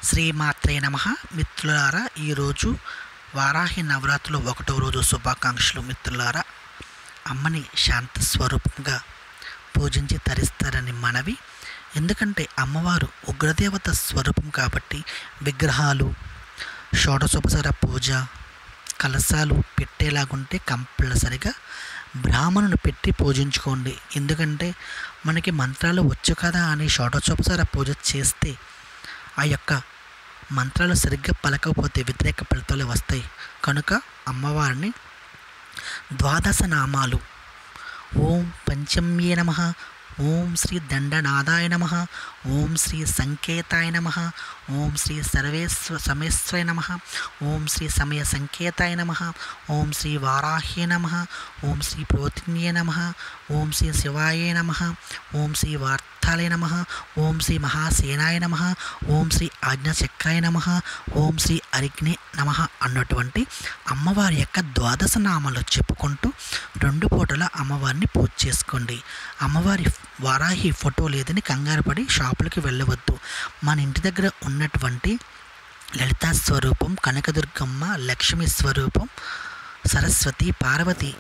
శ్రీమాత్రే నమః. మిత్రులారా, ఈరోజు వారాహి నవరాత్రులు 1వ రోజు శుభాకాంక్షలు. మిత్రులారా, అమ్మని శాంత స్వరూపంగా పూజించి తరిస్తారని మనవి. ఎందుకంటే అమ్మవారు ఉగ్రదేవత స్వరూపం కాబట్టి విగ్రహాలు, షోడశోపచార పూజ, కలశాలు పెట్టేలాగుంటే కంపల్సరిగా బ్రాహ్మణుని పెట్టి పూజించుకోండి. ఎందుకంటే మనకి మంత్రాలు వచ్చు కదా అని షోడశోపచార పూజ చేస్తే ఆ యొక్క మంత్రాలు సరిగ్గా పలకపోతే వ్యతిరేక ఫలితాలు వస్తాయి. కనుక అమ్మవారిని ద్వాదశ నామాలు ఓం పంచమ్యే నమః, ఓం శ్రీ దండనాదాయ నమః, ఓం శ్రీ సంకేతాయ నమః, ఓం శ్రీ సమేశ్వరాయ నమః, ఓం శ్రీ సమయ సంకేతాయ నమః, ఓం శ్రీ వారాహ్యే నమః, ఓం శ్రీ ప్రోతిన్యే నమః, ఓం శ్రీ శివాయ నమః, ఓం శ్రీ వార్తాలయ నమః, ఓం శ్రీ మహాసేనాయ నమః, ఓం శ్రీ ఆజ్ఞాచక్రాయ నమః, ఓం శ్రీ అరిగ్నే నమః అన్నటువంటి అమ్మవారి యొక్క ద్వాదశ నామాలు చెప్పుకుంటూ 2 పూటల అమ్మవారిని పూజ చేసుకోండి. అమ్మవారి వారాహి ఫోటో లేదని కంగారు పడి షాపులకి వెళ్ళవద్దు. మన ఇంటి దగ్గర ఉన్నటువంటి లలితా స్వరూపం, కనకదుర్గమ్మ, లక్ష్మీ స్వరూపం, సరస్వతి, పార్వతి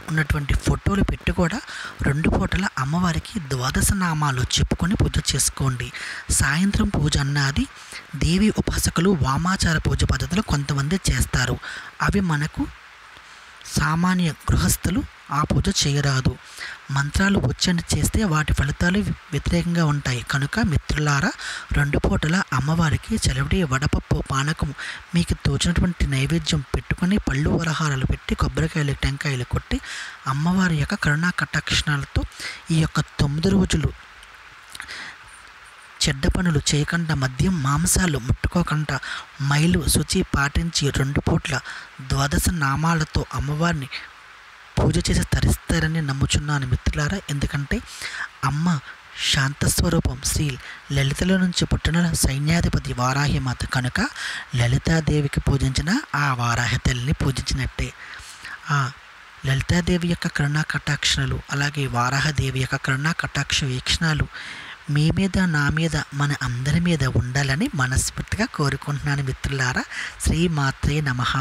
ఉన్నటువంటి ఫోటోలు పెట్టి కూడా 2 పూటల అమ్మవారికి ద్వాదశ నామాలు చెప్పుకొని పూజ చేసుకోండి. సాయంత్రం పూజ అన్నది దేవి ఉపాసకులు వామాచార పూజ పద్ధతులు కొంతమంది చేస్తారు. అవి మనకు సామాన్య గృహస్థులు ఆ పూజ చేయరాదు. మంత్రాలు ఉచ్చరణ చేస్తే వాటి ఫలితాలు వ్యతిరేకంగా ఉంటాయి. కనుక మిత్రులారా, 2 పూటల అమ్మవారికి చలివిడి, వడపప్పు, పానకం మీకు తోచినటువంటి నైవేద్యం పెట్టుకొని పళ్ళు వరహారాలు పెట్టి కొబ్బరికాయలు, టెంకాయలు కొట్టి అమ్మవారి యొక్క కరుణా కటాక్షణాలతో ఈ యొక్క 9 రోజులు చెడ్డ పనులు చేయకుండా, మద్యం మాంసాలు ముట్టుకోకుండా, మైలు శుచి పాటించి 2 పూట్ల ద్వాదశ నామాలతో అమ్మవారిని పూజ చేసి తరిస్తారని నమ్ముచున్నాను మిత్రులారా. ఎందుకంటే అమ్మ శాంతస్వరూపం, శ్రీ లలితలో నుంచి పుట్టిన సైన్యాధిపతి వారాహి మాత. కనుక లలితాదేవికి పూజించిన ఆ వారాహి తల్లిని పూజించినట్టే. ఆ లలితాదేవి యొక్క కరుణా కటాక్షణలు, అలాగే వారాహదేవి యొక్క కరుణా కటాక్ష వీక్షణాలు మీ మీద, నా మీద, మన అందరి మీద ఉండాలని మనస్ఫూర్తిగా కోరుకుంటున్నాను మిత్రులారా. శ్రీమాత్రే నమః.